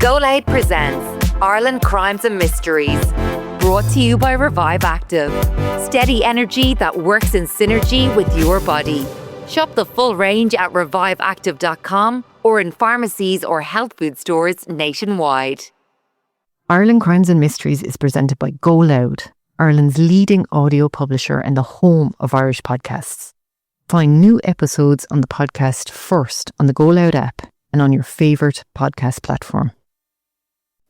Go Loud presents Ireland Crimes and Mysteries. Brought to you by Revive Active. Steady energy that works in synergy with your body. Shop the full range at reviveactive.com or in pharmacies or health food stores nationwide. Ireland Crimes and Mysteries is presented by Go Loud, Ireland's leading audio publisher and the home of Irish podcasts. Find new episodes on the podcast first on the Go Loud app and on your favourite podcast platform.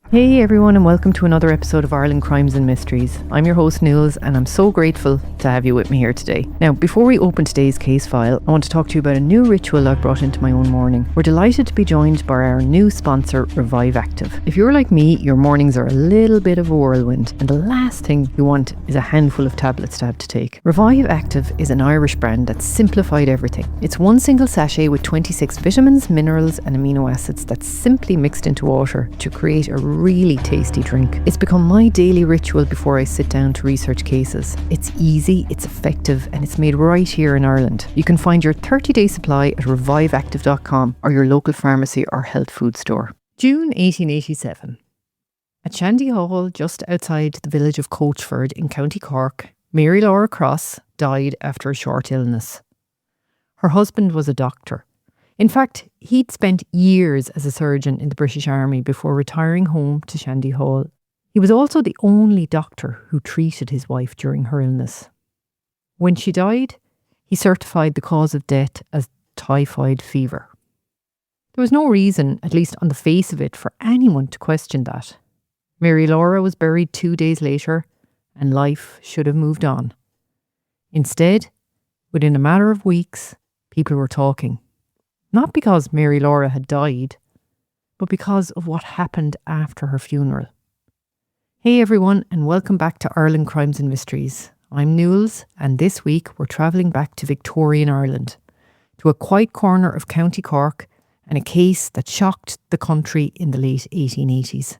Hey everyone, and welcome to another episode of Ireland Crimes and Mysteries. I'm your host Nules, and I'm so grateful to have you with me here today. Now, before we open today's case file, I want to talk to you about a new ritual I've brought into my own morning. We're delighted to be joined by our new sponsor, Revive Active. If you're like me, your mornings are a little bit of a whirlwind, and the last thing you want is a handful of tablets to have to take. Revive Active is an Irish brand that's simplified everything. It's one single sachet with 26 vitamins, minerals and amino acids that's simply mixed into water to create a really tasty drink. It's become my daily ritual before I sit down to research cases. It's easy, it's effective, and it's made right here in Ireland. You can find your 30-day supply at reviveactive.com or your local pharmacy or health food store. June 1887. At Shandy Hall, just outside the village of Coachford in County Cork, Mary Laura Cross died after a short illness. Her husband was a doctor. In fact, he'd spent years as a surgeon in the British Army before retiring home to Shandy Hall. He was also the only doctor who treated his wife during her illness. When she died, he certified the cause of death as typhoid fever. There was no reason, at least on the face of it, for anyone to question that. Mary Laura was buried 2 days later, and life should have moved on. Instead, within a matter of weeks, people were talking. Not because Mary Laura had died, but because of what happened after her funeral. Hey everyone, and welcome back to Ireland Crimes and Mysteries. I'm Nules, and this week we're travelling back to Victorian Ireland, to a quiet corner of County Cork and a case that shocked the country in the late 1880s.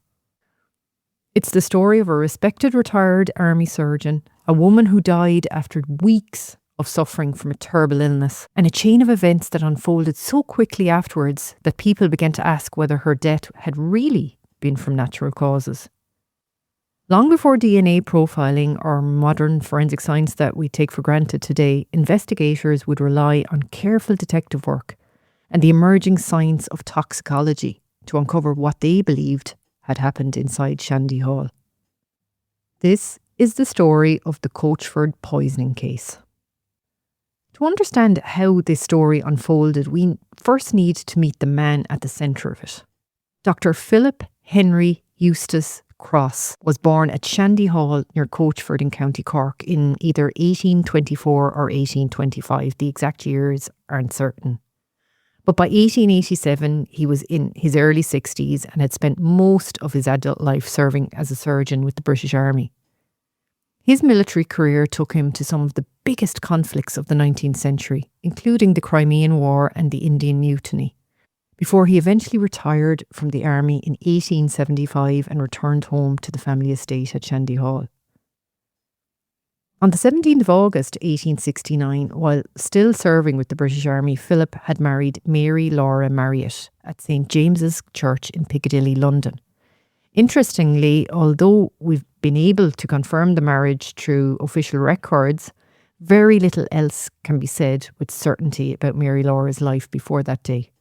It's the story of a respected retired army surgeon, a woman who died after weeks of suffering from a terrible illness, and a chain of events that unfolded so quickly afterwards that people began to ask whether her death had really been from natural causes. Long before DNA profiling or modern forensic science that we take for granted today, investigators would rely on careful detective work and the emerging science of toxicology to uncover what they believed had happened inside Shandy Hall. This is the story of the Coachford poisoning case. To understand how this story unfolded, we first need to meet the man at the centre of it. Dr. Philip Henry Eustace Cross was born at Shandy Hall near Coachford in County Cork in either 1824 or 1825. The exact years aren't certain. But by 1887, he was in his early 60s and had spent most of his adult life serving as a surgeon with the British Army. His military career took him to some of the biggest conflicts of the 19th century, including the Crimean War and the Indian Mutiny, before he eventually retired from the army in 1875 and returned home to the family estate at Shandy Hall. On the 17th of August 1869, while still serving with the British Army, Philip had married Mary Laura Marriott at St James's Church in Piccadilly, London. Interestingly, although we've been able to confirm the marriage through official records, very little else can be said with certainty about Mary Laura's life before that day.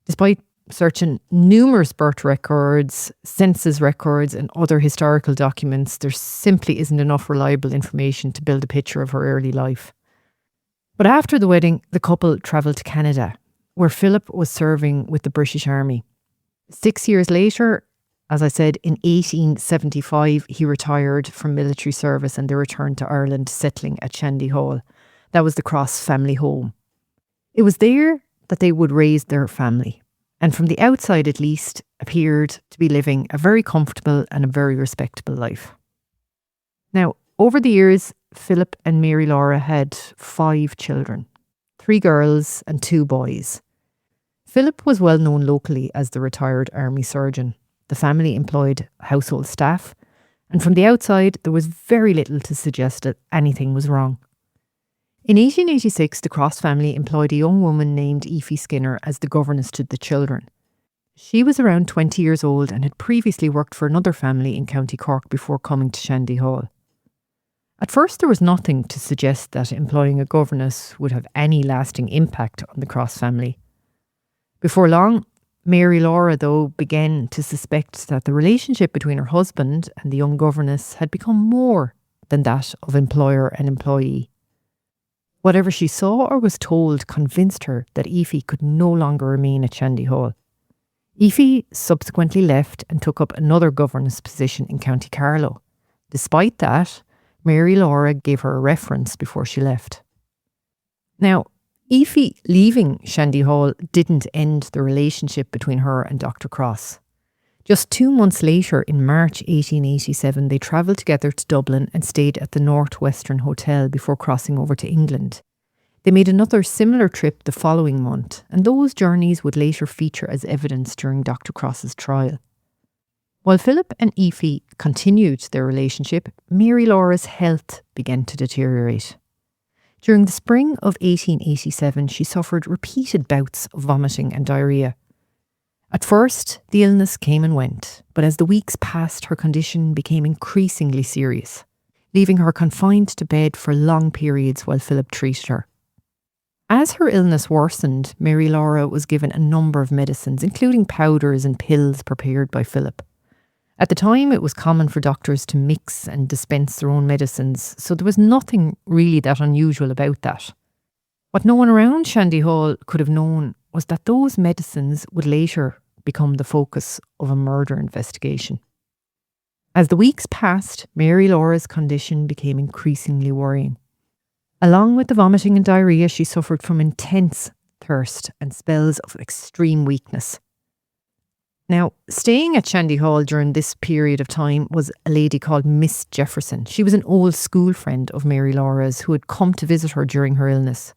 Despite searching numerous birth records, census records and other historical documents, there simply isn't enough reliable information to build a picture of her early life. But after the wedding, the couple travelled to Canada, where Philip was serving with the British Army. 6 years later, as I said, in 1875, he retired from military service and they returned to Ireland, settling at Shandy Hall. That was the Cross family home. It was there that they would raise their family, and from the outside at least, appeared to be living a very comfortable and a very respectable life. Now, over the years, Philip and Mary Laura had 5 children, 3 girls and 2 boys. Philip was well known locally as the retired army surgeon. The family employed household staff, and from the outside, there was very little to suggest that anything was wrong. In 1886, the Cross family employed a young woman named Aoife Skinner as the governess to the children. She was around 20 years old and had previously worked for another family in County Cork before coming to Shandy Hall. At first, there was nothing to suggest that employing a governess would have any lasting impact on the Cross family. Before long, Mary Laura, though, began to suspect that the relationship between her husband and the young governess had become more than that of employer and employee. Whatever she saw or was told convinced her that Aoife could no longer remain at Shandy Hall. Aoife subsequently left and took up another governess position in County Carlow. Despite that, Mary Laura gave her a reference before she left. Now, Aoife leaving Shandy Hall didn't end the relationship between her and Dr. Cross. Just 2 months later, in March 1887, they travelled together to Dublin and stayed at the Northwestern Hotel before crossing over to England. They made another similar trip the following month, and those journeys would later feature as evidence during Dr. Cross's trial. While Philip and Aoife continued their relationship, Mary Laura's health began to deteriorate. During the spring of 1887, she suffered repeated bouts of vomiting and diarrhoea. At first, the illness came and went, but as the weeks passed, her condition became increasingly serious, leaving her confined to bed for long periods while Philip treated her. As her illness worsened, Mary Laura was given a number of medicines, including powders and pills prepared by Philip. At the time, it was common for doctors to mix and dispense their own medicines, so there was nothing really that unusual about that. What no one around Shandy Hall could have known was that those medicines would later become the focus of a murder investigation. As the weeks passed, Mary Laura's condition became increasingly worrying. Along with the vomiting and diarrhoea, she suffered from intense thirst and spells of extreme weakness. Now, staying at Shandy Hall during this period of time was a lady called Miss Jefferson. She was an old school friend of Mary Laura's who had come to visit her during her illness.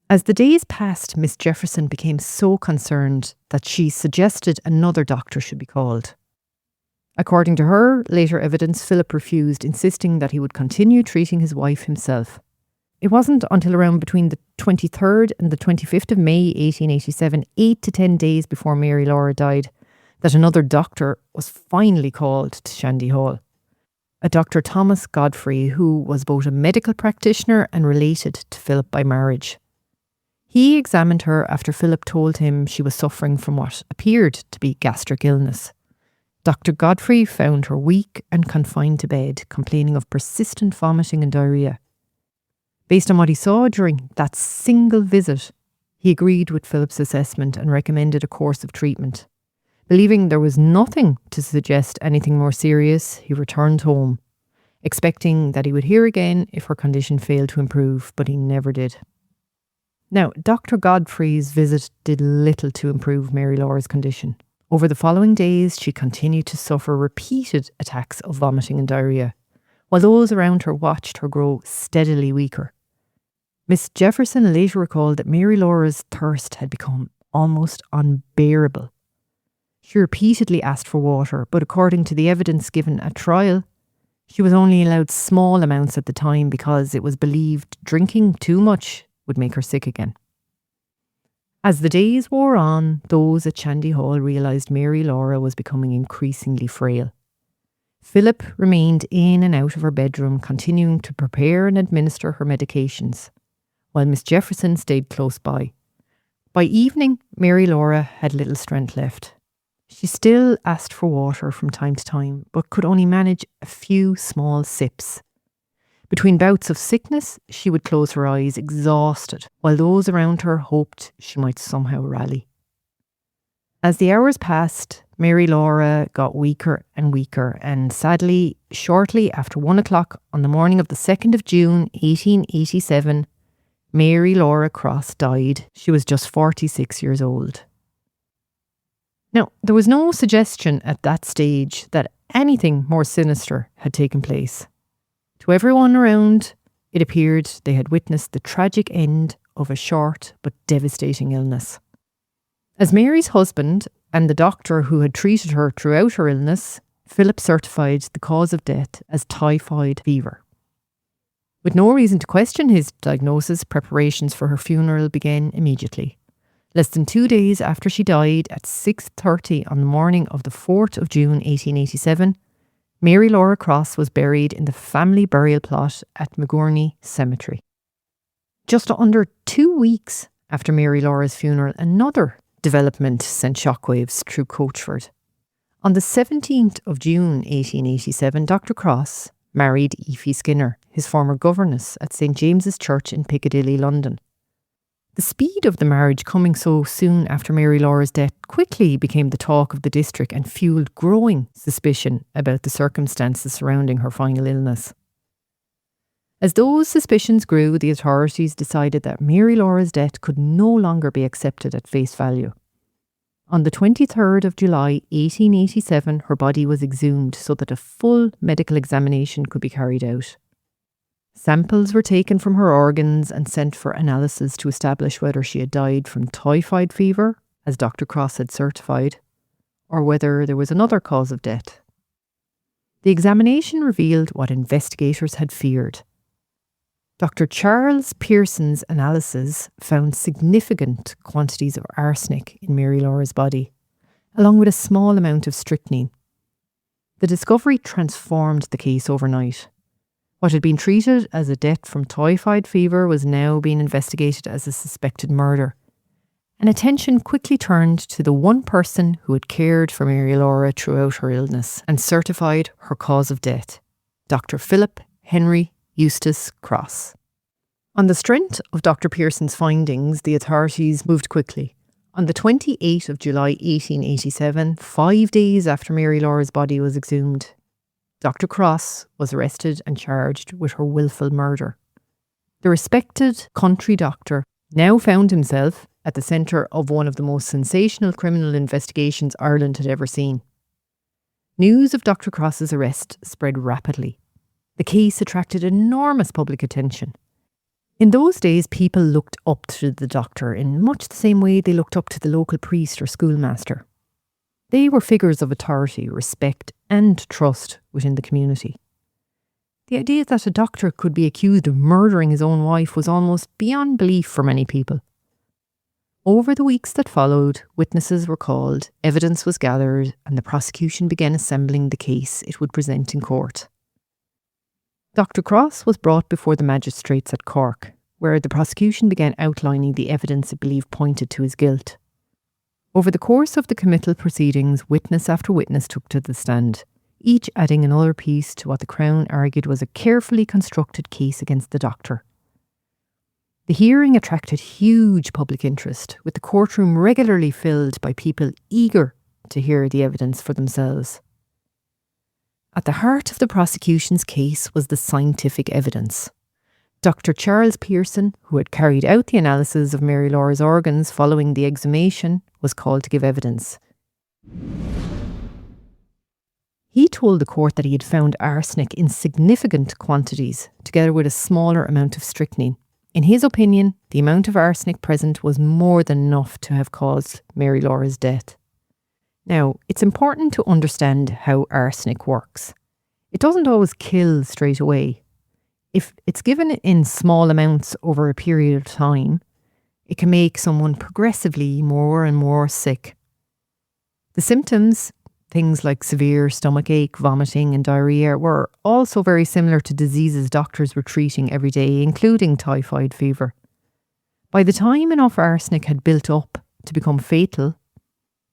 As the days passed, Miss Jefferson became so concerned that she suggested another doctor should be called. According to her later evidence, Philip refused, insisting that he would continue treating his wife himself. It wasn't until around between the 23rd and the 25th of May 1887, 8 to 10 days before Mary Laura died, that another doctor was finally called to Shandy Hall. A Dr. Thomas Godfrey, who was both a medical practitioner and related to Philip by marriage. He examined her after Philip told him she was suffering from what appeared to be gastric illness. Dr. Godfrey found her weak and confined to bed, complaining of persistent vomiting and diarrhoea. Based on what he saw during that single visit, he agreed with Philip's assessment and recommended a course of treatment. Believing there was nothing to suggest anything more serious, he returned home, expecting that he would hear again if her condition failed to improve, but he never did. Now, Dr. Godfrey's visit did little to improve Mary Laura's condition. Over the following days, she continued to suffer repeated attacks of vomiting and diarrhoea, while those around her watched her grow steadily weaker. Miss Jefferson later recalled that Mary Laura's thirst had become almost unbearable. She repeatedly asked for water, but according to the evidence given at trial, she was only allowed small amounts at the time because it was believed drinking too much would make her sick again. As the days wore on, those at Shandy Hall realised Mary Laura was becoming increasingly frail. Philip remained in and out of her bedroom, continuing to prepare and administer her medications, while Miss Jefferson stayed close by. By evening, Mary Laura had little strength left. She still asked for water from time to time, but could only manage a few small sips. Between bouts of sickness, she would close her eyes, exhausted, while those around her hoped she might somehow rally. As the hours passed, Mary Laura got weaker and weaker, and sadly, shortly after 1 o'clock on the morning of the 2nd of June 1887, Mary Laura Cross died. She was just 46 years old. Now, there was no suggestion at that stage that anything more sinister had taken place. To everyone around, it appeared they had witnessed the tragic end of a short but devastating illness. As Mary's husband and the doctor who had treated her throughout her illness, Philip certified the cause of death as typhoid fever. With no reason to question his diagnosis, preparations for her funeral began immediately. Less than 2 days after she died, at 6:30 on the morning of the 4th of June 1887, Mary Laura Cross was buried in the family burial plot at Magurney Cemetery. Just under 2 weeks after Mary Laura's funeral, another development sent shockwaves through Coachford. On the 17th of June 1887, Dr. Cross married Aoife Skinner, his former governess at St James's Church in Piccadilly, London. The speed of the marriage coming so soon after Mary Laura's death quickly became the talk of the district and fuelled growing suspicion about the circumstances surrounding her final illness. As those suspicions grew, the authorities decided that Mary Laura's death could no longer be accepted at face value. On the 23rd of July 1887, her body was exhumed so that a full medical examination could be carried out. Samples were taken from her organs and sent for analysis to establish whether she had died from typhoid fever, as Dr. Cross had certified, or whether there was another cause of death. The examination revealed what investigators had feared. Dr. Charles Pearson's analysis found significant quantities of arsenic in Mary Laura's body, along with a small amount of strychnine. The discovery transformed the case overnight. What had been treated as a death from typhoid fever was now being investigated as a suspected murder. And attention quickly turned to the one person who had cared for Mary Laura throughout her illness and certified her cause of death, Dr. Philip Henry Eustace Cross. On the strength of Dr. Pearson's findings, the authorities moved quickly. On the 28th of July 1887, 5 days after Mary Laura's body was exhumed, Dr. Cross was arrested and charged with her willful murder. The respected country doctor now found himself at the centre of one of the most sensational criminal investigations Ireland had ever seen. News of Dr. Cross's arrest spread rapidly. The case attracted enormous public attention. In those days, people looked up to the doctor in much the same way they looked up to the local priest or schoolmaster. They were figures of authority, respect and trust within the community. The idea that a doctor could be accused of murdering his own wife was almost beyond belief for many people. Over the weeks that followed, witnesses were called, evidence was gathered, and the prosecution began assembling the case it would present in court. Dr. Cross was brought before the magistrates at Cork, where the prosecution began outlining the evidence it believed pointed to his guilt. Over the course of the committal proceedings, witness after witness took to the stand, each adding another piece to what the Crown argued was a carefully constructed case against the doctor. The hearing attracted huge public interest, with the courtroom regularly filled by people eager to hear the evidence for themselves. At the heart of the prosecution's case was the scientific evidence. Dr. Charles Pearson, who had carried out the analysis of Mary Laura's organs following the exhumation, was called to give evidence. He told the court that he had found arsenic in significant quantities, together with a smaller amount of strychnine. In his opinion, the amount of arsenic present was more than enough to have caused Mary Laura's death. Now, it's important to understand how arsenic works. It doesn't always kill straight away. If it's given in small amounts over a period of time, it can make someone progressively more and more sick. The symptoms, things like severe stomach ache, vomiting and diarrhoea, were also very similar to diseases doctors were treating every day, including typhoid fever. By the time enough arsenic had built up to become fatal,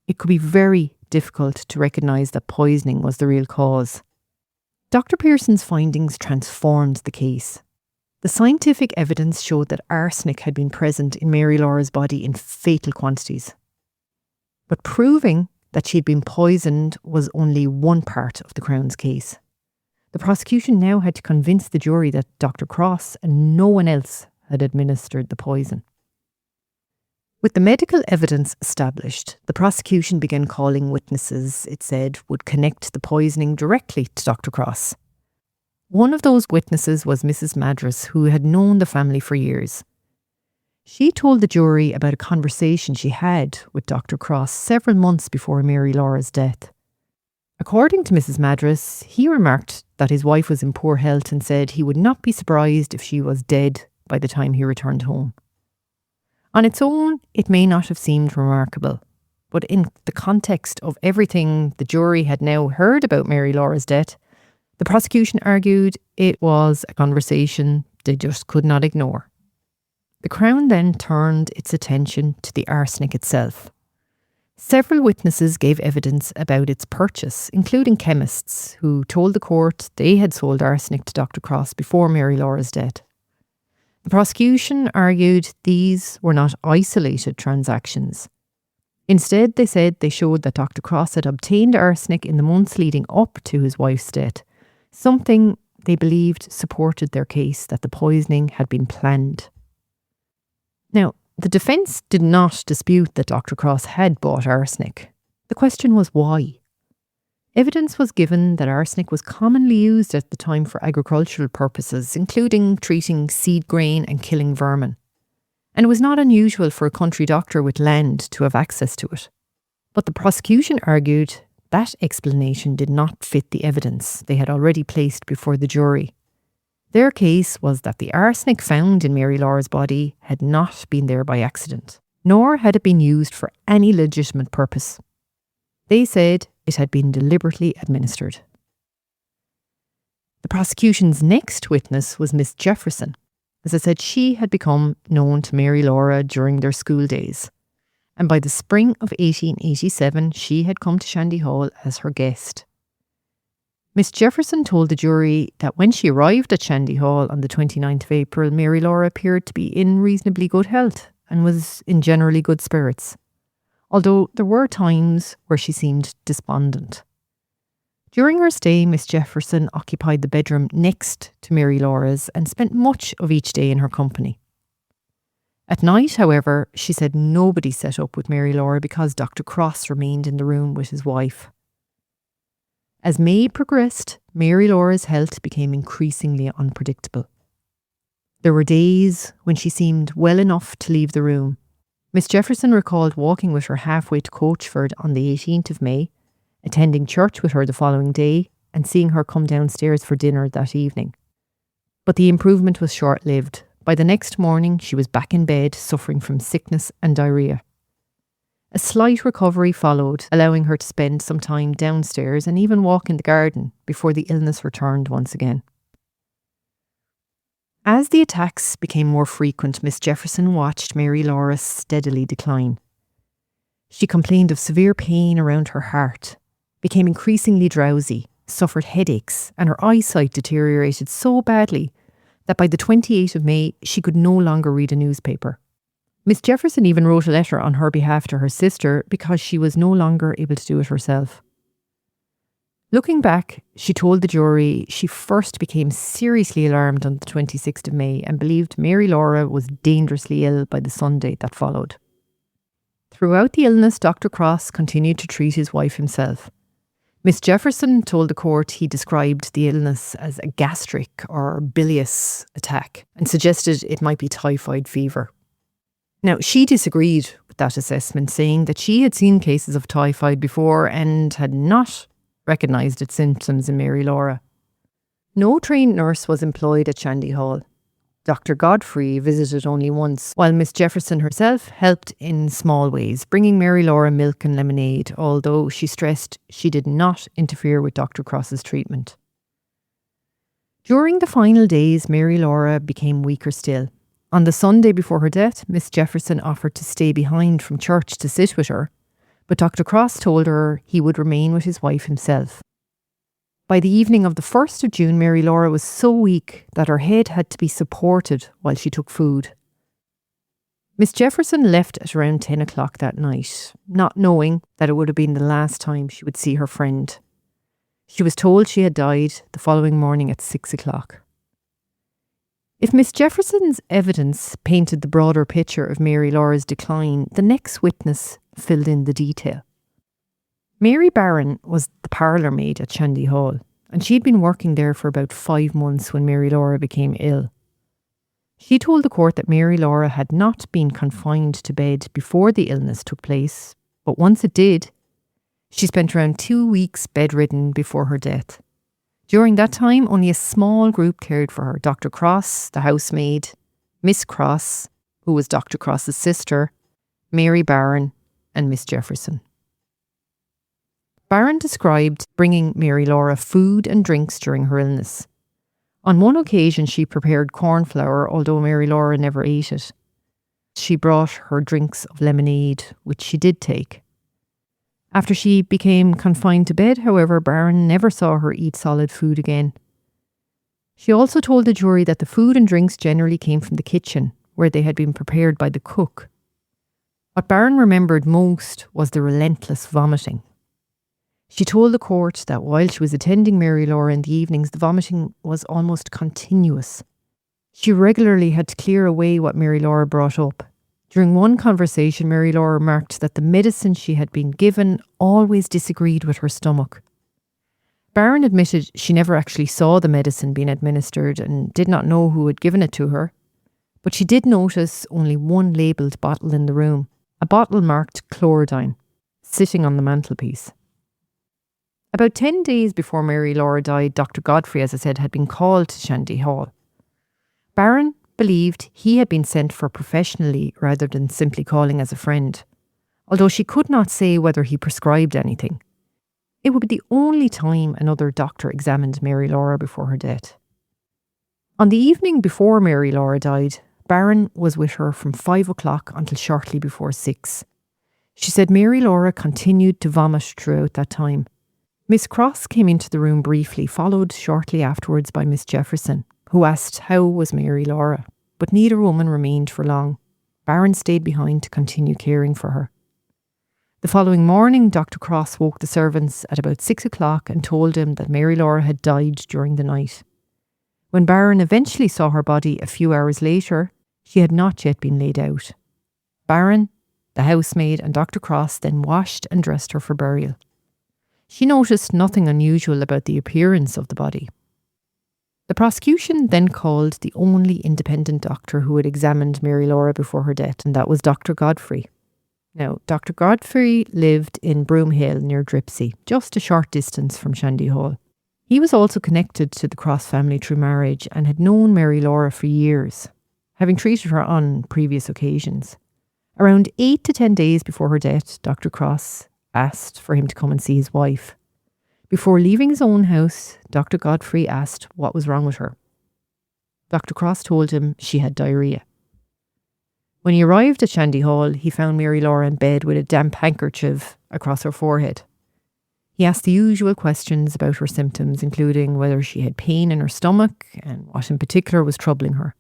it could be very difficult to recognise that poisoning was the real cause. Dr. Pearson's findings transformed the case. The scientific evidence showed that arsenic had been present in Mary Laura's body in fatal quantities. But proving that she had been poisoned was only one part of the Crown's case. The prosecution now had to convince the jury that Dr. Cross and no one else had administered the poison. With the medical evidence established, the prosecution began calling witnesses it said would connect the poisoning directly to Dr. Cross. One of those witnesses was Mrs. Madras, who had known the family for years. She told the jury about a conversation she had with Dr. Cross several months before Mary Laura's death. According to Mrs. Madras, he remarked that his wife was in poor health and said he would not be surprised if she was dead by the time he returned home. On its own, it may not have seemed remarkable, but in the context of everything the jury had now heard about Mary Laura's death, the prosecution argued it was a conversation they just could not ignore. The Crown then turned its attention to the arsenic itself. Several witnesses gave evidence about its purchase, including chemists who told the court they had sold arsenic to Dr. Cross before Mary Laura's death. The prosecution argued these were not isolated transactions. Instead, they said they showed that Dr. Cross had obtained arsenic in the months leading up to his wife's death, something they believed supported their case that the poisoning had been planned. Now, the defence did not dispute that Dr. Cross had bought arsenic. The question was why. Evidence was given that arsenic was commonly used at the time for agricultural purposes, including treating seed grain and killing vermin. And it was not unusual for a country doctor with land to have access to it. But the prosecution argued that explanation did not fit the evidence they had already placed before the jury. Their case was that the arsenic found in Mary Laura's body had not been there by accident, nor had it been used for any legitimate purpose. They said it had been deliberately administered. The prosecution's next witness was Miss Jefferson. As I said, she had become known to Mary Laura during their school days, and by the spring of 1887 she had come to Shandy Hall as her guest. Miss Jefferson told the jury that when she arrived at Shandy Hall on the 29th of April, Mary Laura appeared to be in reasonably good health and was in generally good spirits, although there were times where she seemed despondent. During her stay, Miss Jefferson occupied the bedroom next to Mary Laura's and spent much of each day in her company. At night, however, she said nobody set up with Mary Laura because Dr. Cross remained in the room with his wife. As May progressed, Mary Laura's health became increasingly unpredictable. There were days when she seemed well enough to leave the room. Miss Jefferson recalled walking with her halfway to Coachford on the 18th of May, attending church with her the following day, and seeing her come downstairs for dinner that evening. But the improvement was short-lived. By the next morning, she was back in bed, suffering from sickness and diarrhoea. A slight recovery followed, allowing her to spend some time downstairs and even walk in the garden before the illness returned once again. As the attacks became more frequent, Miss Jefferson watched Mary Laura steadily decline. She complained of severe pain around her heart, became increasingly drowsy, suffered headaches, and her eyesight deteriorated so badly that by the 28th of May, she could no longer read a newspaper. Miss Jefferson even wrote a letter on her behalf to her sister because she was no longer able to do it herself. Looking back, she told the jury she first became seriously alarmed on the 26th of May and believed Mary Laura was dangerously ill by the Sunday that followed. Throughout the illness, Dr. Cross continued to treat his wife himself. Miss Jefferson told the court he described the illness as a gastric or bilious attack and suggested it might be typhoid fever. Now, she disagreed with that assessment, saying that she had seen cases of typhoid before and had not recognised its symptoms in Mary Laura. No trained nurse was employed at Shandy Hall. Dr. Godfrey visited only once, while Miss Jefferson herself helped in small ways, bringing Mary Laura milk and lemonade, although she stressed she did not interfere with Dr. Cross's treatment. During the final days, Mary Laura became weaker still. On the Sunday before her death, Miss Jefferson offered to stay behind from church to sit with her, but Dr. Cross told her he would remain with his wife himself. By the evening of the 1st of June, Mary Laura was so weak that her head had to be supported while she took food. Miss Jefferson left at around 10 o'clock that night, not knowing that it would have been the last time she would see her friend. She was told she had died the following morning at 6 o'clock. If Miss Jefferson's evidence painted the broader picture of Mary Laura's decline, the next witness filled in the detail. Mary Barron was the parlour maid at Shandy Hall, and she'd been working there for about 5 months when Mary Laura became ill. She told the court that Mary Laura had not been confined to bed before the illness took place, but once it did, she spent around 2 weeks bedridden before her death. During that time, only a small group cared for her. Dr. Cross, the housemaid, Miss Cross, who was Dr. Cross's sister, Mary Barron, and Miss Jefferson. Barron described bringing Mary Laura food and drinks during her illness. On one occasion, she prepared corn flour, although Mary Laura never ate it. She brought her drinks of lemonade, which she did take. After she became confined to bed, however, Barron never saw her eat solid food again. She also told the jury that the food and drinks generally came from the kitchen, where they had been prepared by the cook. What Barron remembered most was the relentless vomiting. She told the court that while she was attending Mary Laura in the evenings, the vomiting was almost continuous. She regularly had to clear away what Mary Laura brought up. During one conversation, Mary Laura remarked that the medicine she had been given always disagreed with her stomach. Barron admitted she never actually saw the medicine being administered and did not know who had given it to her, but she did notice only one labelled bottle in the room, a bottle marked chlorodyne, sitting on the mantelpiece. About 10 days before Mary Laura died, Dr. Godfrey, as I said, had been called to Shandy Hall. Barron believed he had been sent for professionally rather than simply calling as a friend, although she could not say whether he prescribed anything. It would be the only time another doctor examined Mary Laura before her death. On the evening before Mary Laura died, Barron was with her from 5 o'clock until shortly before 6. She said Mary Laura continued to vomit throughout that time. Miss Cross came into the room briefly, followed shortly afterwards by Miss Jefferson, who asked how was Mary Laura, but neither woman remained for long. Barron stayed behind to continue caring for her. The following morning, Dr. Cross woke the servants at about 6 o'clock and told him that Mary Laura had died during the night. When Barron eventually saw her body a few hours later, she had not yet been laid out. Barron, the housemaid, and Dr. Cross then washed and dressed her for burial. She noticed nothing unusual about the appearance of the body. The prosecution then called the only independent doctor who had examined Mary Laura before her death, and that was Dr. Godfrey. Now, Dr. Godfrey lived in Broomhill near Dripsey, just a short distance from Shandy Hall. He was also connected to the Cross family through marriage and had known Mary Laura for years, having treated her on previous occasions. Around 8 to 10 days before her death, Dr. Cross asked for him to come and see his wife. Before leaving his own house, Dr. Godfrey asked what was wrong with her. Dr. Cross told him she had diarrhoea. When he arrived at Shandy Hall, he found Mary Laura in bed with a damp handkerchief across her forehead. He asked the usual questions about her symptoms, including whether she had pain in her stomach and what in particular was troubling her.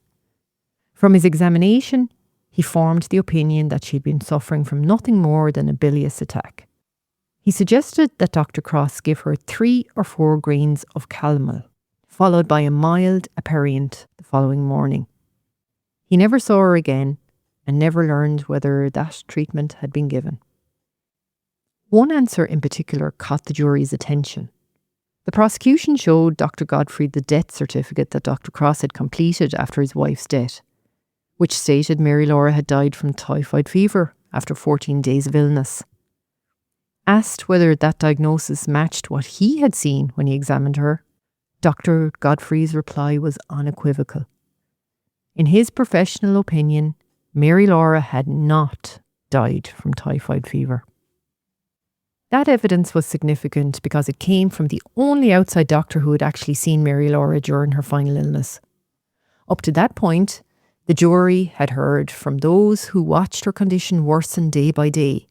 From his examination, he formed the opinion that she had been suffering from nothing more than a bilious attack. He suggested that Dr. Cross give her 3 or 4 grains of calomel, followed by a mild aperient the following morning. He never saw her again and never learned whether that treatment had been given. One answer in particular caught the jury's attention. The prosecution showed Dr. Godfrey the death certificate that Dr. Cross had completed after his wife's death, which stated Mary Laura had died from typhoid fever after 14 days of illness. Asked whether that diagnosis matched what he had seen when he examined her, Dr. Godfrey's reply was unequivocal. In his professional opinion, Mary Laura had not died from typhoid fever. That evidence was significant because it came from the only outside doctor who had actually seen Mary Laura during her final illness. Up to that point, the jury had heard from those who watched her condition worsen day by day.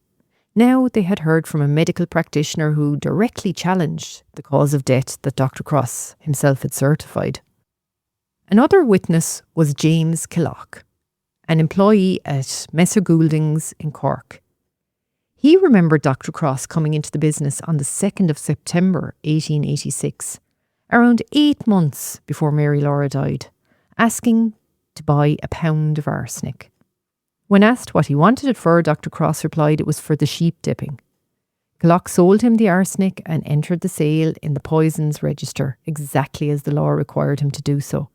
Now they had heard from a medical practitioner who directly challenged the cause of death that Dr. Cross himself had certified. Another witness was James Killock, an employee at Messer Goulding's in Cork. He remembered Dr. Cross coming into the business on the 2nd of September 1886, around 8 months before Mary Laura died, asking to buy a pound of arsenic. When asked what he wanted it for, Dr. Cross replied it was for the sheep dipping. Killock sold him the arsenic and entered the sale in the poisons register exactly as the law required him to do so.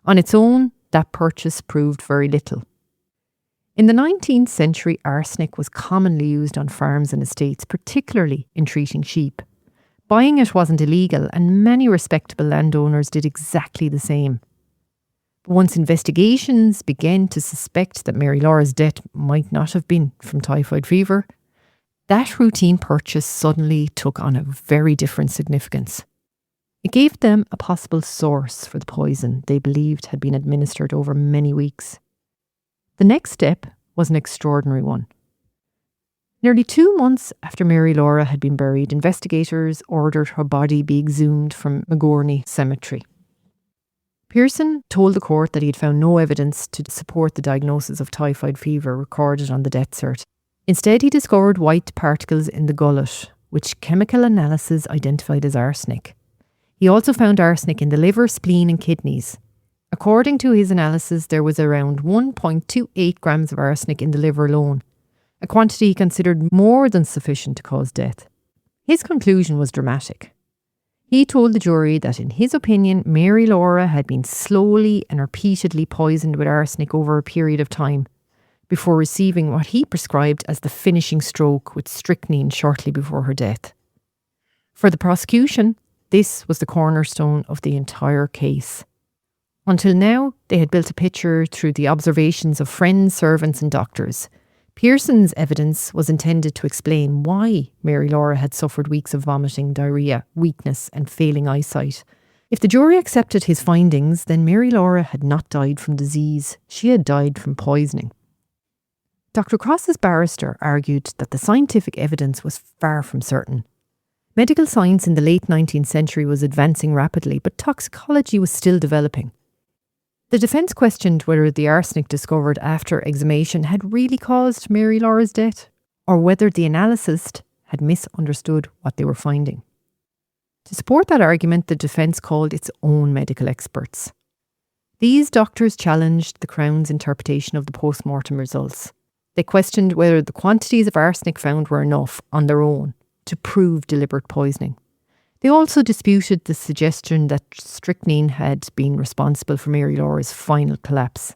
On its own, that purchase proved very little. In the 19th century, arsenic was commonly used on farms and estates, particularly in treating sheep. Buying it wasn't illegal, and many respectable landowners did exactly the same. But once investigations began to suspect that Mary Laura's death might not have been from typhoid fever, that routine purchase suddenly took on a very different significance. It gave them a possible source for the poison they believed had been administered over many weeks. The next step was an extraordinary one. Nearly 2 months after Mary Laura had been buried, investigators ordered her body be exhumed from Magorney Cemetery. Pearson told the court that he had found no evidence to support the diagnosis of typhoid fever recorded on the death cert. Instead, he discovered white particles in the gullet, which chemical analysis identified as arsenic. He also found arsenic in the liver, spleen and kidneys. According to his analysis, there was around 1.28 grams of arsenic in the liver alone, a quantity he considered more than sufficient to cause death. His conclusion was dramatic. He told the jury that in his opinion, Mary Laura had been slowly and repeatedly poisoned with arsenic over a period of time, before receiving what he prescribed as the finishing stroke with strychnine shortly before her death. For the prosecution, this was the cornerstone of the entire case. Until now, they had built a picture through the observations of friends, servants and doctors. Pearson's evidence was intended to explain why Mary Laura had suffered weeks of vomiting, diarrhoea, weakness and failing eyesight. If the jury accepted his findings, then Mary Laura had not died from disease, she had died from poisoning. Dr. Cross's barrister argued that the scientific evidence was far from certain. Medical science in the late 19th century was advancing rapidly, but toxicology was still developing. The defence questioned whether the arsenic discovered after exhumation had really caused Mary Laura's death, or whether the analyst had misunderstood what they were finding. To support that argument, the defence called its own medical experts. These doctors challenged the Crown's interpretation of the post-mortem results. They questioned whether the quantities of arsenic found were enough on their own to prove deliberate poisoning. They also disputed the suggestion that strychnine had been responsible for Mary Laura's final collapse.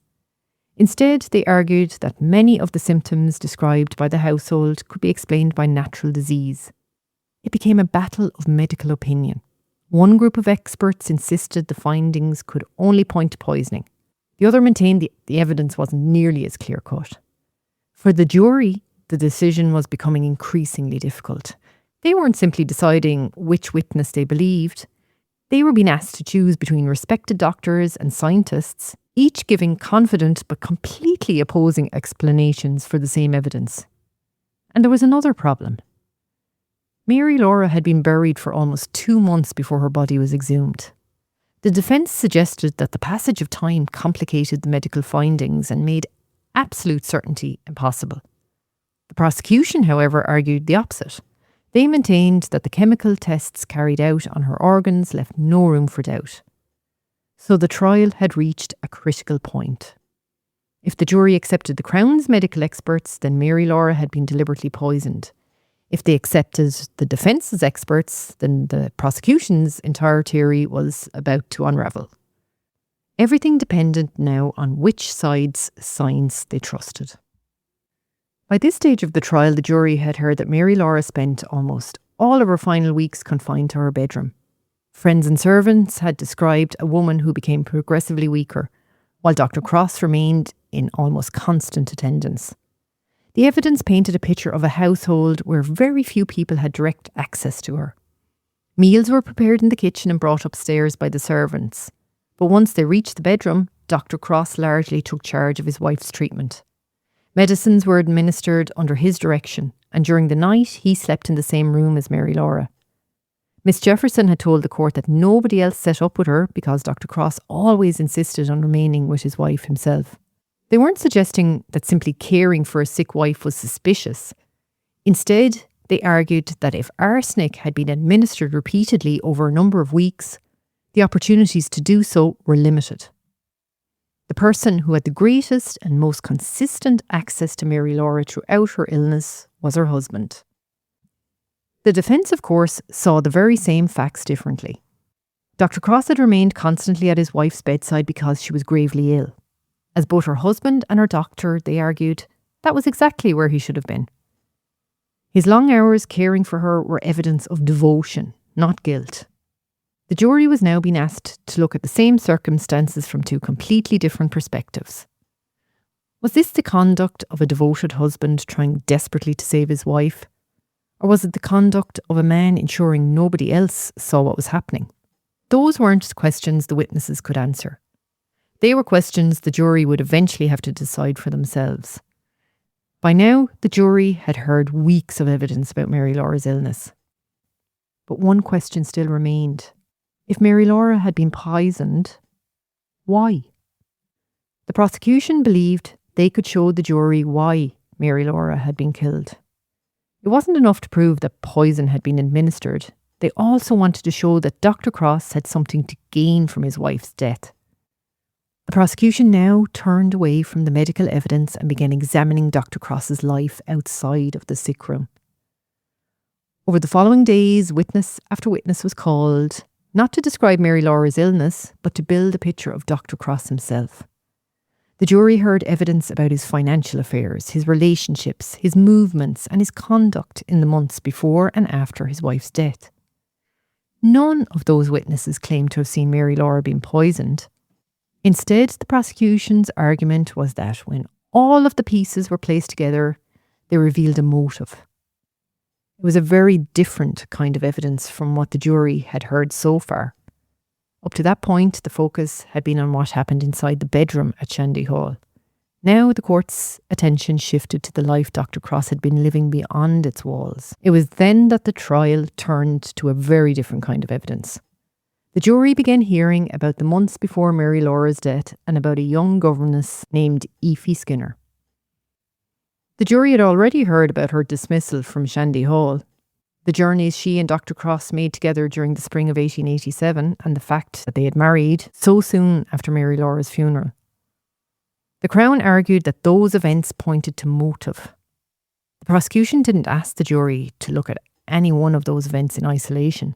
Instead, they argued that many of the symptoms described by the household could be explained by natural disease. It became a battle of medical opinion. One group of experts insisted the findings could only point to poisoning. The other maintained the evidence wasn't nearly as clear-cut. For the jury, the decision was becoming increasingly difficult. They weren't simply deciding which witness they believed. They were being asked to choose between respected doctors and scientists, each giving confident but completely opposing explanations for the same evidence. And there was another problem. Mary Laura had been buried for almost 2 months before her body was exhumed. The defence suggested that the passage of time complicated the medical findings and made absolute certainty impossible. The prosecution, however, argued the opposite. They maintained that the chemical tests carried out on her organs left no room for doubt. So the trial had reached a critical point. If the jury accepted the Crown's medical experts, then Mary Laura had been deliberately poisoned. If they accepted the defence's experts, then the prosecution's entire theory was about to unravel. Everything depended now on which side's science they trusted. By this stage of the trial, the jury had heard that Mary Laura spent almost all of her final weeks confined to her bedroom. Friends and servants had described a woman who became progressively weaker, while Dr. Cross remained in almost constant attendance. The evidence painted a picture of a household where very few people had direct access to her. Meals were prepared in the kitchen and brought upstairs by the servants. But once they reached the bedroom, Dr. Cross largely took charge of his wife's treatment. Medicines were administered under his direction, and during the night he slept in the same room as Mary Laura. Miss Jefferson had told the court that nobody else set up with her because Dr. Cross always insisted on remaining with his wife himself. They weren't suggesting that simply caring for a sick wife was suspicious. Instead, they argued that if arsenic had been administered repeatedly over a number of weeks, the opportunities to do so were limited. The person who had the greatest and most consistent access to Mary Laura throughout her illness was her husband. The defence, of course, saw the very same facts differently. Dr. Cross had remained constantly at his wife's bedside because she was gravely ill. As both her husband and her doctor, they argued that was exactly where he should have been. His long hours caring for her were evidence of devotion, not guilt. The jury was now being asked to look at the same circumstances from two completely different perspectives. Was this the conduct of a devoted husband trying desperately to save his wife? Or was it the conduct of a man ensuring nobody else saw what was happening? Those weren't questions the witnesses could answer. They were questions the jury would eventually have to decide for themselves. By now, the jury had heard weeks of evidence about Mary Laura's illness. But one question still remained. If Mary Laura had been poisoned, why? The prosecution believed they could show the jury why Mary Laura had been killed. It wasn't enough to prove that poison had been administered. They also wanted to show that Dr. Cross had something to gain from his wife's death. The prosecution now turned away from the medical evidence and began examining Dr. Cross's life outside of the sick room. Over the following days, witness after witness was called, not to describe Mary Laura's illness, but to build a picture of Dr. Cross himself. The jury heard evidence about his financial affairs, his relationships, his movements, and his conduct in the months before and after his wife's death. None of those witnesses claimed to have seen Mary Laura being poisoned. Instead, the prosecution's argument was that when all of the pieces were placed together, they revealed a motive. It was a very different kind of evidence from what the jury had heard so far. Up to that point, the focus had been on what happened inside the bedroom at Shandy Hall. Now the court's attention shifted to the life Dr. Cross had been living beyond its walls. It was then that the trial turned to a very different kind of evidence. The jury began hearing about the months before Mary Laura's death and about a young governess named Aoife Skinner. The jury had already heard about her dismissal from Shandy Hall, the journeys she and Dr. Cross made together during the spring of 1887, and the fact that they had married so soon after Mary Laura's funeral. The Crown argued that those events pointed to motive. The prosecution didn't ask the jury to look at any one of those events in isolation.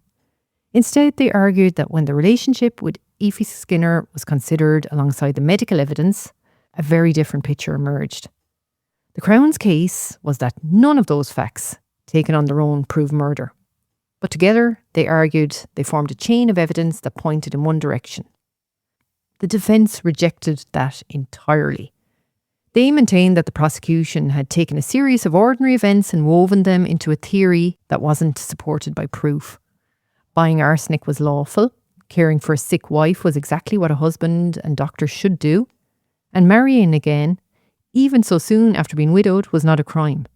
Instead, they argued that when the relationship with Aoife Skinner was considered alongside the medical evidence, a very different picture emerged. The Crown's case was that none of those facts, taken on their own, proved murder. But together, they argued they formed a chain of evidence that pointed in one direction. The defence rejected that entirely. They maintained that the prosecution had taken a series of ordinary events and woven them into a theory that wasn't supported by proof. Buying arsenic was lawful, caring for a sick wife was exactly what a husband and doctor should do, and marrying again, even so soon after being widowed, was not a crime.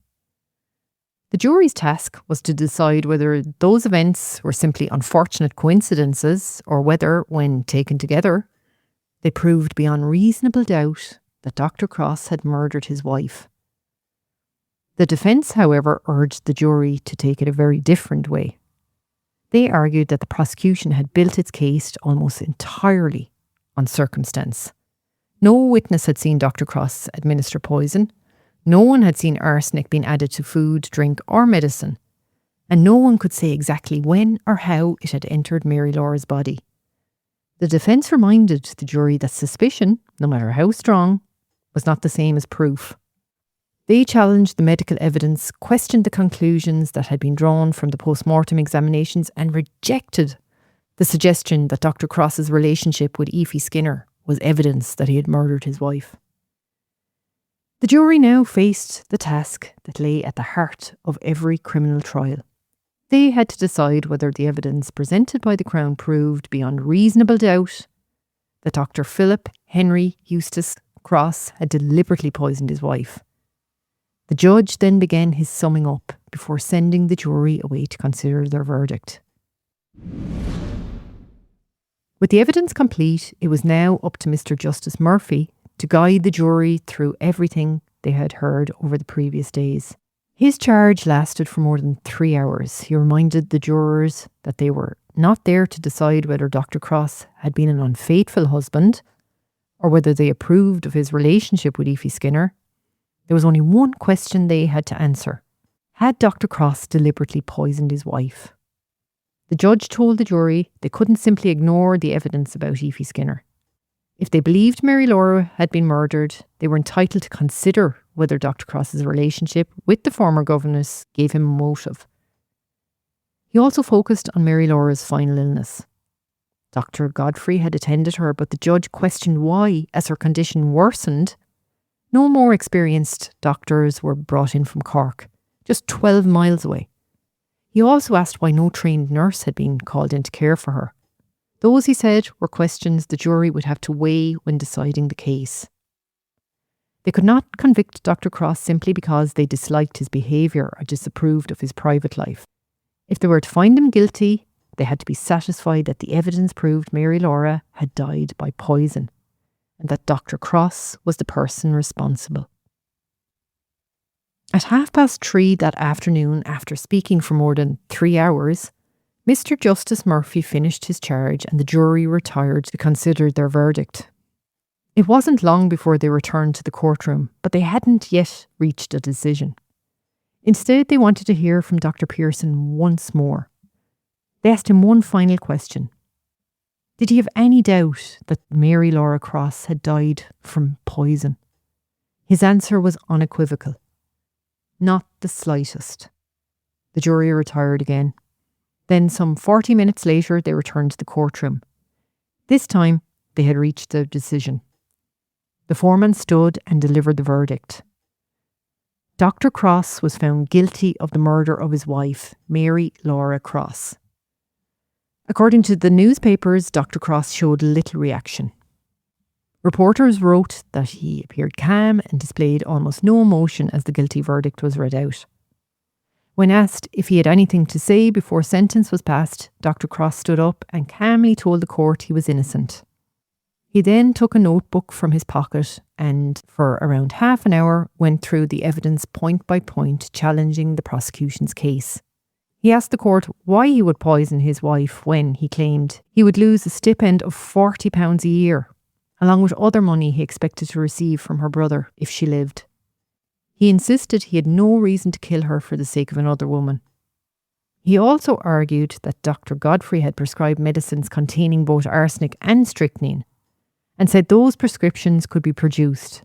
The jury's task was to decide whether those events were simply unfortunate coincidences or whether, when taken together, they proved beyond reasonable doubt that Dr. Cross had murdered his wife. The defence, however, urged the jury to take it a very different way. They argued that the prosecution had built its case almost entirely on circumstance. No witness had seen Dr. Cross administer poison. No one had seen arsenic being added to food, drink or medicine. And no one could say exactly when or how it had entered Mary Laura's body. The defence reminded the jury that suspicion, no matter how strong, was not the same as proof. They challenged the medical evidence, questioned the conclusions that had been drawn from the post-mortem examinations, and rejected the suggestion that Dr. Cross's relationship with Aoife Skinner was evidence that he had murdered his wife. The jury now faced the task that lay at the heart of every criminal trial. They had to decide whether the evidence presented by the Crown proved beyond reasonable doubt that Dr. Philip Henry Eustace Cross had deliberately poisoned his wife. The judge then began his summing up before sending the jury away to consider their verdict. With the evidence complete, it was now up to Mr. Justice Murphy to guide the jury through everything they had heard over the previous days. His charge lasted for more than 3 hours. He reminded the jurors that they were not there to decide whether Dr. Cross had been an unfaithful husband or whether they approved of his relationship with Aoife Skinner. There was only one question they had to answer. Had Dr. Cross deliberately poisoned his wife? The judge told the jury they couldn't simply ignore the evidence about Aoife Skinner. If they believed Mary Laura had been murdered, they were entitled to consider whether Dr. Cross's relationship with the former governess gave him a motive. He also focused on Mary Laura's final illness. Dr. Godfrey had attended her, but the judge questioned why, as her condition worsened. No more experienced doctors were brought in from Cork, just 12 miles away. He also asked why no trained nurse had been called in to care for her. Those, he said, were questions the jury would have to weigh when deciding the case. They could not convict Dr. Cross simply because they disliked his behaviour or disapproved of his private life. If they were to find him guilty, they had to be satisfied that the evidence proved Mary Laura had died by poison, and that Dr. Cross was the person responsible. At 3:30 that afternoon, after speaking for more than 3 hours, Mr. Justice Murphy finished his charge and the jury retired to consider their verdict. It wasn't long before they returned to the courtroom, but they hadn't yet reached a decision. Instead, they wanted to hear from Dr. Pearson once more. They asked him one final question. Did he have any doubt that Mary Laura Cross had died from poison? His answer was unequivocal. Not the slightest. The jury retired again. Then, some 40 minutes later, they returned to the courtroom. This time, they had reached a decision. The foreman stood and delivered the verdict. Dr. Cross was found guilty of the murder of his wife, Mary Laura Cross. According to the newspapers, Dr. Cross showed little reaction. Reporters wrote that he appeared calm and displayed almost no emotion as the guilty verdict was read out. When asked if he had anything to say before sentence was passed, Dr. Cross stood up and calmly told the court he was innocent. He then took a notebook from his pocket and, for around half an hour, went through the evidence point by point, challenging the prosecution's case. He asked the court why he would poison his wife when, he claimed, he would lose a stipend of £40 a year, along with other money he expected to receive from her brother if she lived. He insisted he had no reason to kill her for the sake of another woman. He also argued that Dr. Godfrey had prescribed medicines containing both arsenic and strychnine, and said those prescriptions could be produced.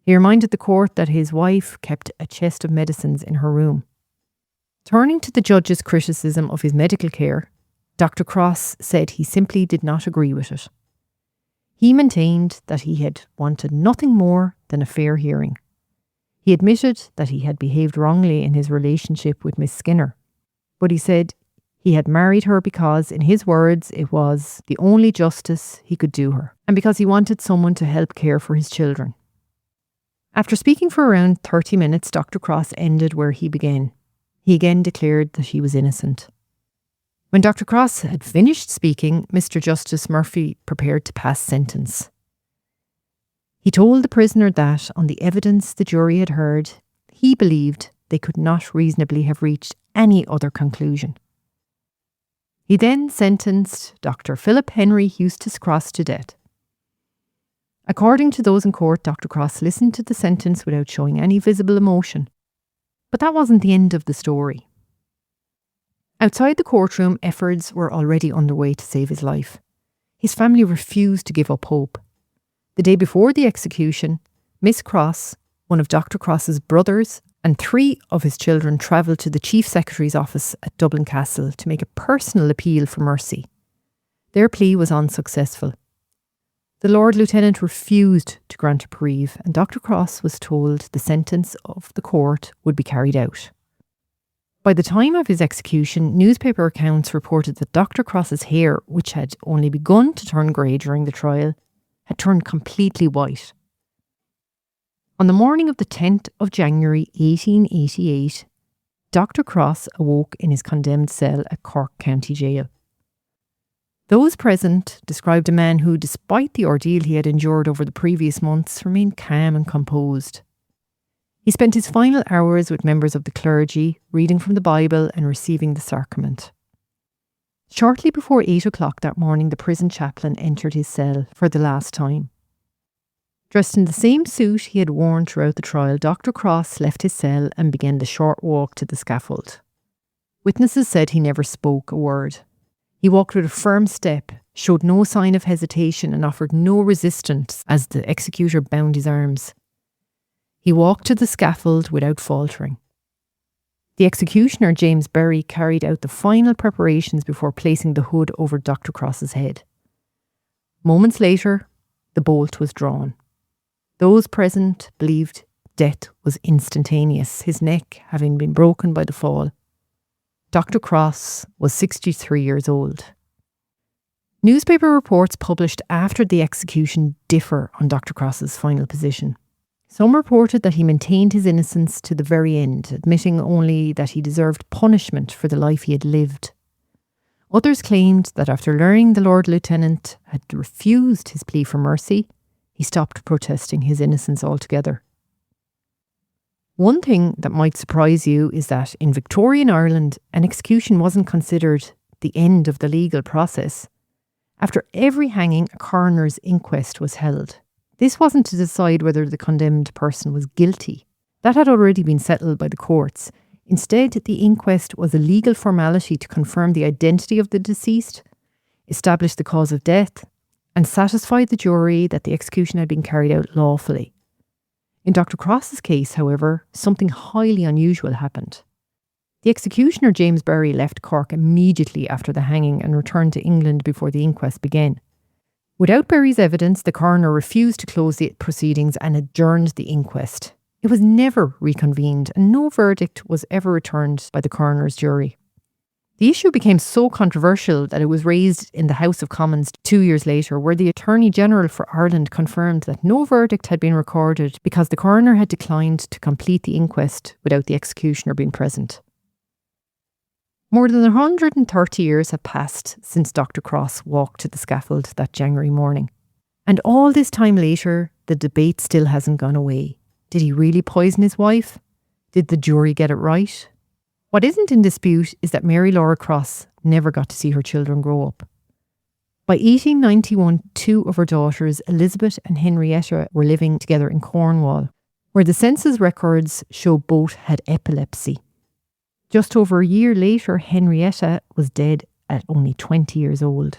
He reminded the court that his wife kept a chest of medicines in her room. Turning to the judge's criticism of his medical care, Dr. Cross said he simply did not agree with it. He maintained that he had wanted nothing more than a fair hearing. He admitted that he had behaved wrongly in his relationship with Miss Skinner, but he said he had married her because, in his words, it was the only justice he could do her, and because he wanted someone to help care for his children. After speaking for around 30 minutes, Dr. Cross ended where he began. He again declared that he was innocent. When Dr. Cross had finished speaking, Mr. Justice Murphy prepared to pass sentence. He told the prisoner that, on the evidence the jury had heard, he believed they could not reasonably have reached any other conclusion. He then sentenced Dr. Philip Henry Eustace Cross to death. According to those in court, Dr. Cross listened to the sentence without showing any visible emotion. But that wasn't the end of the story. Outside the courtroom, efforts were already underway to save his life. His family refused to give up hope. The day before the execution, Miss Cross, one of Dr. Cross's brothers, and 3 of his children travelled to the Chief Secretary's office at Dublin Castle to make a personal appeal for mercy. Their plea was unsuccessful. The Lord Lieutenant refused to grant a reprieve, and Dr. Cross was told the sentence of the court would be carried out. By the time of his execution, newspaper accounts reported that Dr. Cross's hair, which had only begun to turn grey during the trial, had turned completely white. On the morning of the 10th of January 1888, Dr. Cross awoke in his condemned cell at Cork County Jail. Those present described a man who, despite the ordeal he had endured over the previous months, remained calm and composed. He spent his final hours with members of the clergy, reading from the Bible and receiving the sacrament. Shortly before 8 o'clock that morning, the prison chaplain entered his cell for the last time. Dressed in the same suit he had worn throughout the trial, Dr. Cross left his cell and began the short walk to the scaffold. Witnesses said he never spoke a word. He walked with a firm step, showed no sign of hesitation, and offered no resistance as the executor bound his arms. He walked to the scaffold without faltering. The executioner, James Berry, carried out the final preparations before placing the hood over Dr. Cross's head. Moments later, the bolt was drawn. Those present believed death was instantaneous, his neck having been broken by the fall. Dr. Cross was 63 years old. Newspaper reports published after the execution differ on Dr. Cross's final position. Some reported that he maintained his innocence to the very end, admitting only that he deserved punishment for the life he had lived. Others claimed that after learning the Lord Lieutenant had refused his plea for mercy, he stopped protesting his innocence altogether. One thing that might surprise you is that in Victorian Ireland, an execution wasn't considered the end of the legal process. After every hanging, a coroner's inquest was held. This wasn't to decide whether the condemned person was guilty. That had already been settled by the courts. Instead, the inquest was a legal formality to confirm the identity of the deceased, establish the cause of death, and satisfy the jury that the execution had been carried out lawfully. In Dr. Cross's case, however, something highly unusual happened. The executioner, James Berry, left Cork immediately after the hanging and returned to England before the inquest began. Without Berry's evidence, the coroner refused to close the proceedings and adjourned the inquest. It was never reconvened and no verdict was ever returned by the coroner's jury. The issue became so controversial that it was raised in the House of Commons 2 years later, where the Attorney General for Ireland confirmed that no verdict had been recorded because the coroner had declined to complete the inquest without the executioner being present. More than 130 years have passed since Dr. Cross walked to the scaffold that January morning. And all this time later, the debate still hasn't gone away. Did he really poison his wife? Did the jury get it right? What isn't in dispute is that Mary Laura Cross never got to see her children grow up. By 1891, two of her daughters, Elizabeth and Henrietta, were living together in Cornwall, where the census records show both had epilepsy. Just over a year later, Henrietta was dead at only 20 years old.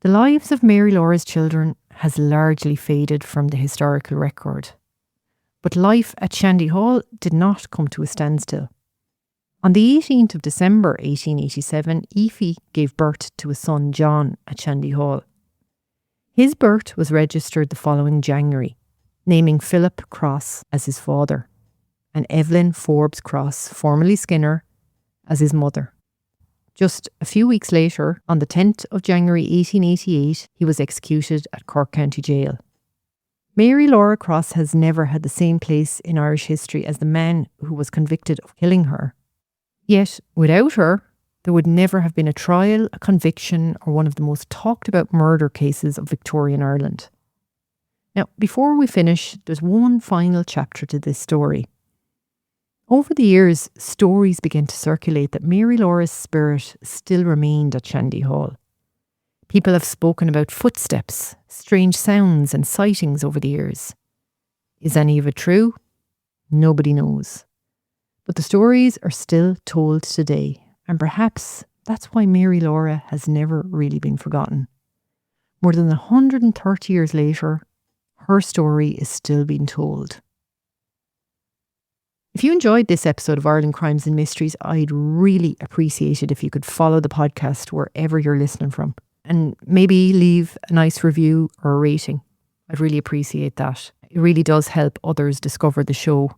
The lives of Mary Laura's children has largely faded from the historical record. But life at Shandy Hall did not come to a standstill. On the 18th of December 1887, Aoife gave birth to a son, John, at Shandy Hall. His birth was registered the following January, naming Philip Cross as his father, and Evelyn Forbes Cross, formerly Skinner, as his mother. Just a few weeks later, on the 10th of January 1888, he was executed at Cork County Jail. Mary Laura Cross has never had the same place in Irish history as the man who was convicted of killing her. Yet, without her, there would never have been a trial, a conviction, or one of the most talked about murder cases of Victorian Ireland. Now, before we finish, there's one final chapter to this story. Over the years, stories began to circulate that Mary Laura's spirit still remained at Shandy Hall. People have spoken about footsteps, strange sounds and sightings over the years. Is any of it true? Nobody knows. But the stories are still told today, and perhaps that's why Mary Laura has never really been forgotten. More than 130 years later, her story is still being told. If you enjoyed this episode of Ireland Crimes and Mysteries, I'd really appreciate it if you could follow the podcast wherever you're listening from, and maybe leave a nice review or a rating. I'd really appreciate that. It really does help others discover the show.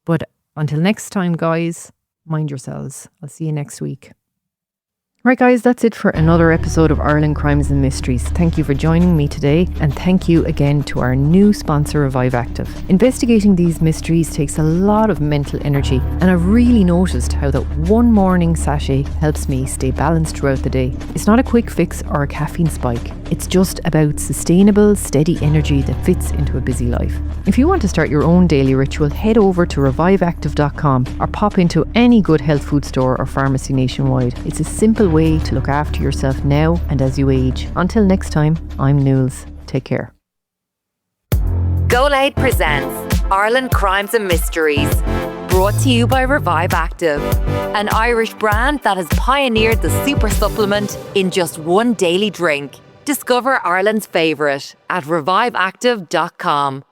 But until next time, guys, mind yourselves. I'll see you next week. Right, guys, that's it for another episode of Ireland Crimes and Mysteries. Thank you for joining me today, and thank you again to our new sponsor, Revive Active. Investigating these mysteries takes a lot of mental energy, and I've really noticed how that one morning sachet helps me stay balanced throughout the day. It's not a quick fix or a caffeine spike. It's just about sustainable, steady energy that fits into a busy life. If you want to start your own daily ritual, head over to reviveactive.com or pop into any good health food store or pharmacy nationwide. It's a simple way to look after yourself now and as you age. Until next time, I'm Nules. Take care. GoLaid presents Ireland Crimes and Mysteries, brought to you by Revive Active, an Irish brand that has pioneered the super supplement in just one daily drink. Discover Ireland's favourite at reviveactive.com.